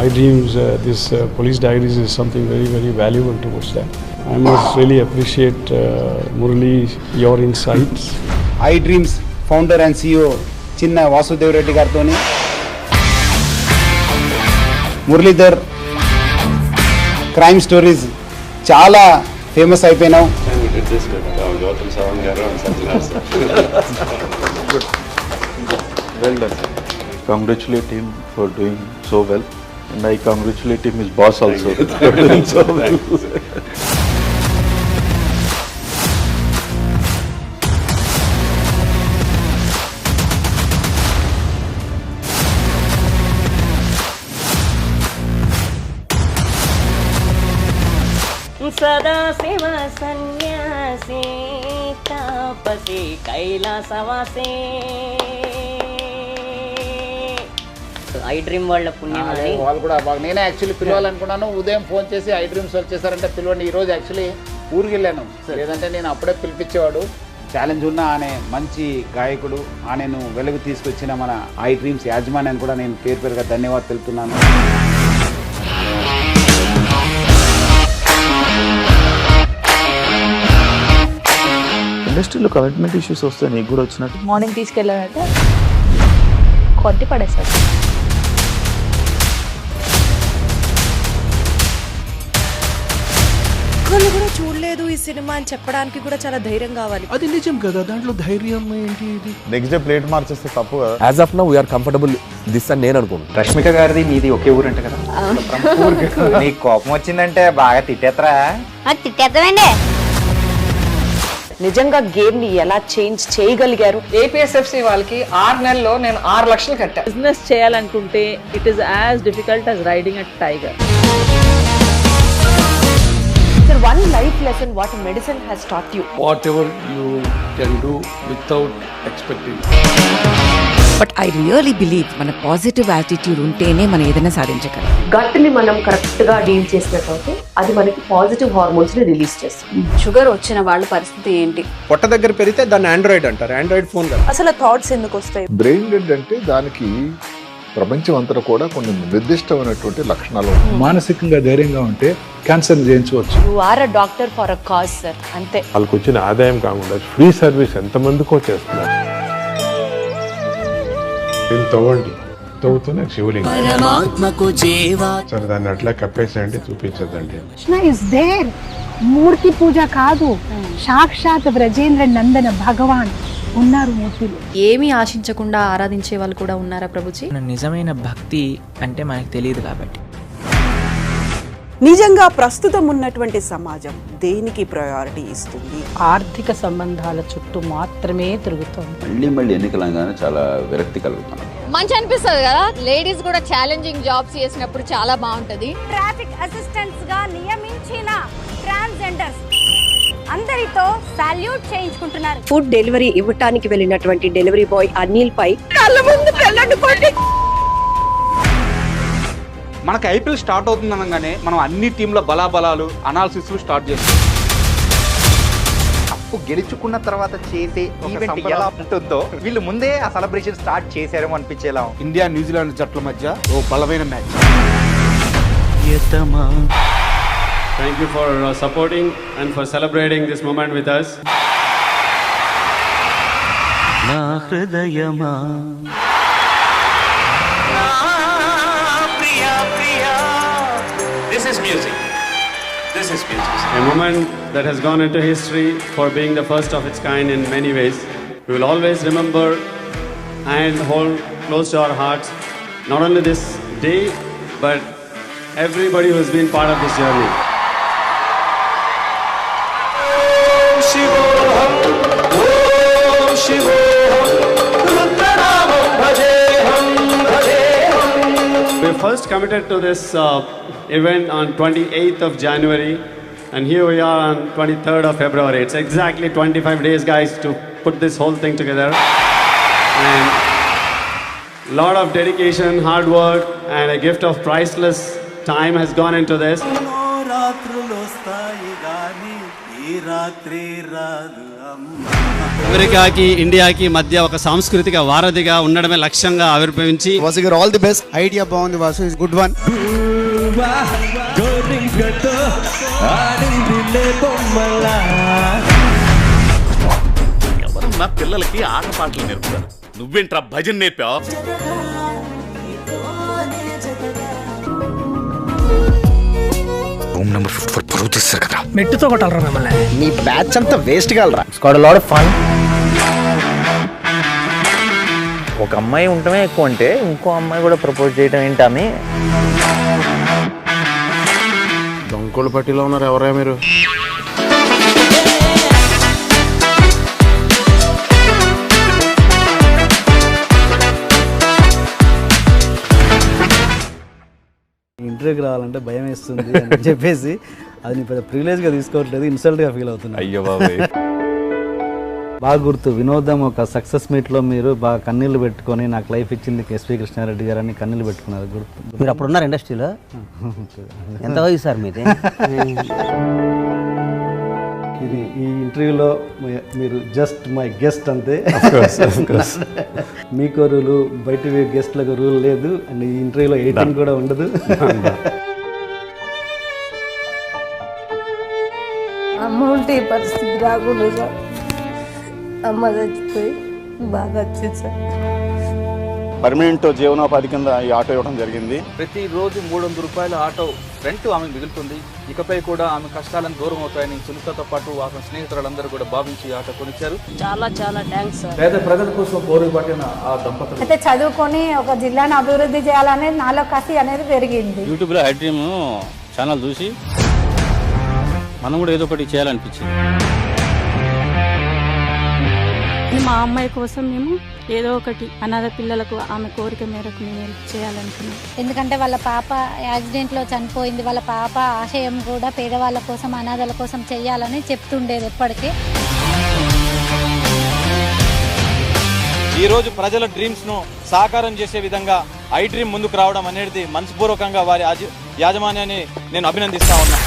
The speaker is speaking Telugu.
iDreams, this Police Diaries is something very, very valuable towards that. I must really appreciate Murali, your insights. iDreams founder and CEO Chinna Vasudev Reddy gartoni Muralidhar crime stories చాలా famous అయిపోయినావు. Well done. Congratulate him for doing so well, and I congratulate him, his boss also, for doing so well. సదా శివ సన్యాసి తాపసి కైలాసవాసి iDream వాళ్ళ పుణ్యం అని వాళ్ళు కూడా బాగా. నేనే యాక్చువల్లీ పిలవాలనుకున్నాను, ఉదయం ఫోన్ చేసి iDreams వచ్చేసారంటే పిలవండి, ఈరోజు యాక్చువల్లీ ఊరికి వెళ్ళాను, లేదంటే నేను అప్పుడే పిలిపించేవాడు. ఛాలెంజ్ ఉన్న అనే మంచి గాయకుడు ఆయనను వెలుగు తీసుకొచ్చిన మన iDreams యాజమాన్యాన్ని కూడా నేను పేరు పేరుగా ధన్యవాదాలు తెలుపుతున్నాను. ఇండస్ట్రీలో కమిట్మెంట్ ఇష్యూస్ వస్తే నీకు కూడా వచ్చినట్టు. మార్నింగ్ తీసుకెళ్ళాలంటే కొట్టి పడేస్తారు. వాళ్ళు కూడా చూడలేదు ఈ సినిమా అని చెప్పడానికి కూడా చాలా ధైర్యం కావాలి. అది నిజం కదా, దాంట్లో ధైర్యం ఏంటి? ఇది నెక్స్ట్ డే ప్లేట్ మార్చేస్తే తప్పు కదా. As of now we are comfortable this అని నేను అనుకుంటున్నాను. రష్మిక గారిది మీది ఒకే ఊరు అంట కదా. నీకు కోపం వచ్చిందంటే బాగా తిట్టేత్తరా? తిట్టేద్దామండి. నిజంగా గేమ్ ని ఎలా చేంజ్ చేయగలిగారు? ఏపీఎస్ఎఫ్సి వాళ్ళకి 6 నెలల్లో నేను 6 లక్షలు కట్టా. బిజినెస్ చేయాలనుకుంటే it is as difficult as riding a tiger. Sir, one life lesson what medicine has taught you. whatever you can do without expecting. But I really believe మన పాజిటివ్ యాటిట్యూడ్ ఉంటేనే మనం ఏదైనా సాధించగలం. గట్ ని మనం కరెక్ట్ గా డీల్ చేసినట్లయితే అది మనకి పాజిటివ్ హార్మోన్స్ ని రిలీజ్ చేస్తుంది. షుగర్ వచ్చిన వాళ్ళ పరిస్థితి ఏంటి? పొట్ట దగ్గర పెరిగితే దాన్ని ఆండ్రాయిడ్ అంటారు, ఆండ్రాయిడ్ ఫోన్ కదా. అసలు థాట్స్ ఎందుకు వస్తాయి? బ్రెయిన్ డెడ్ అంటే దానికి ప్రపంచం అంతా కూడా కొన్ని నిర్దిష్టమైనటువంటి లక్షణాలు ఉంటాయి. మానసికంగా ధైర్యంగా ఉంటే క్యాన్సర్ జయించవచ్చు. You are a doctor for a cause sir, అంతే. వాళ్ళకి వచ్చిన ఆదాయం కాకుండా ఫ్రీ సర్వీస్ ఎంతమందికో చేస్తున్నారు. దీన్ని తవ్వండి, తవ్వుతూనే శివలింగం. సరే దాన్ని అట్లా కప్పేసేయండి, చూపించదండి. మూర్తి పూజ కాదు, సాక్షాత్ బ్రజేంద్ర నందన భగవాన్ ఉన్నారు మూర్తిలో. ఏమీ ఆశించకుండా ఆరాధించే వాళ్ళు కూడా ఉన్నారా ప్రభుజీ? నిజమైన భక్తి అంటే మనకు తెలియదు కాబట్టి. నిజంగా ప్రస్తుతం ఉన్నటువంటి సమాజం దేనికి ప్రయారిటీ ఇస్తుంది? ఆర్థిక సంబంధాల చుట్టూ మాత్రమే తిరుగుతోంది. మళ్ళీ ఎన్నికలంగానే చాలా విరక్తి కలుగుతాను. మంచి అనిపిస్తుంది కదా, లేడీస్ కూడా ఛాలెంజింగ్ జాబ్స్ చేసినప్పుడు చాలా బాగుంటది. ట్రాఫిక్ అసిస్టెంట్స్ గా నియమించిన ట్రాన్స్జెండర్స్ అందరితో సాల్యూట్ చేయించుకుంటున్నారు. ఫుడ్ డెలివరీ ఇవ్వటానికి వెళ్ళినటువంటి డెలివరీ బాయ్ అనిల్ పై కళ్ళ ముందు పెళ్ళండుకోండి. మనకి ఐపీఎల్ స్టార్ట్ అవుతుంది అనగానే మనం అన్ని టీంల బలాబలాలు అనాలిసిస్ స్టార్ట్ చేస్తాం. కప్పు గెలుచుకున్న తర్వాత చేసే ఈవెంట్ ఎలా ఉంటుందో వీళ్ళు ముందే ఆ సెలబ్రేషన్ స్టార్ట్ చేశారేమో అనిపించేలా. ఇండియా న్యూజిలాండ్ జట్ల మధ్య ఓ బలమైన match. Thank you for supporting and for celebrating this moment with us. నా హృదయమా This is music. This is music. A moment that has gone into history for being the first of its kind in many ways. We will always remember and hold close to our hearts not only this day but everybody who has been part of this journey. We first committed to this event on 28th of January and here we are on 23rd of February. It's exactly 25 days guys to put this whole thing together, and lot of dedication, hard work and a gift of priceless time has gone into this. అమెరికాకి ఇండియాకి మధ్య ఒక సాంస్కృతిక వారధిగా ఉండడమే లక్ష్యంగా ఆవిర్భవించి వాసు గారు ఆల్ ది బెస్ట్. ఐడియా బాగుంది వాసు, ఇస్ గుడ్ వన్. ఎవరన్నా పిల్లలకి ఆట పాటలు నేర్పుతారు, నువ్వేంట్రా భజన నేర్పావు? రూమ్ నెంబర్ 54 పరువు తీస్తారు కదా. మెట్టుతో కొట్టాలరా మిమ్మల్ని. నీ బ్యాచ్ అంతా వేస్ట్ కాలరా. Squad lot of fun. ఒక అమ్మాయి ఉండటమే ఎక్కువ అంటే ఇంకో అమ్మాయి కూడా ప్రపోజ్ చేయడం ఏంటి? ఆమె దొంగోళ్ళ పట్టిలో ఉన్నారు. ఎవరా మీరు? ఇంటర్వ్యూకి రావాలంటే భయం వేస్తుంది అని చెప్పేసి అది నీ పెద్ద ప్రివిలేజ్గా తీసుకోవట్లేదు, ఇన్సల్ట్గా ఫీల్ అవుతున్నా. అయ్యో బాబాయ్. బాగా గుర్తు, వినోదం ఒక సక్సెస్ మీట్లో మీరు బాగా కన్నీళ్ళు పెట్టుకొని నాకు లైఫ్ ఇచ్చింది ఎస్వి కృష్ణారెడ్డి గారు అని కన్నీళ్ళు పెట్టుకున్నారు. గుర్తు. మీరు అప్పుడు ఉన్నారు ఇండస్ట్రీలో? ఎంత వయసు సార్ మీది? ఇది ఈ ఇంటర్వ్యూలో మీరు జస్ట్ మై గెస్ట్ అంతే. మీకు రూలు, బయట గెస్ట్లకు రూల్ లేదు. అండ్ ఈ ఇంటర్వ్యూలో 18 కూడా ఉండదు. అమ్మ ఉంటే ఈ పరిస్థితి రాకుండా సార్. అమ్మ చచ్చిపోయి బాగా వచ్చింది సార్. పర్మనెంట్ జీవనోపాధి కింద ఈ ఆటో ఇవ్వడం జరిగింది. ప్రతిరోజు 300 రూపాయల ఆటో రెంట్ ఆమె మిగులుతుంది. ఇకపై కూడా ఆమె కష్టాలను దూరం అవుతాయని సునీతతో పాటు ఆమె స్నేహితులందరూ కూడా భావించి ఆటో కొనిచ్చారు. చాలా చాలా థ్యాంక్స్ సార్. పేద ప్రజల కోసం పోరుబాటిన ఆ దంపతులు అయితే చదువుకొని ఒక జిల్లాను అభివృద్ధి చేయాలనేది నాలో కసి అనేది పెరిగింది. యూట్యూబ్లో హై డ్రీమ్ ఛానల్ చూసి మనం కూడా ఏదో ఒకటి చేయాలనిపించింది. మా అమ్మాయి కోసం మేము ఏదో ఒకటి అనాథ పిల్లలకు ఆమె కోరిక మేరకు మేము హెల్ప్ చేయాలనుకున్నాం. ఎందుకంటే వాళ్ళ పాప యాక్సిడెంట్లో చనిపోయింది. వాళ్ళ పాప ఆశయం కూడా పేదవాళ్ళ కోసం, అనాథల కోసం చేయాలని చెప్తుండేది ఎప్పటికీ. ఈరోజు ప్రజల డ్రీమ్స్ను సాకారం చేసే విధంగా ఐ డ్రీమ్ ముందుకు రావడం అనేది మనస్పూర్వకంగా వారి యాజమాన్యాన్ని నేను అభినందిస్తా ఉన్నా.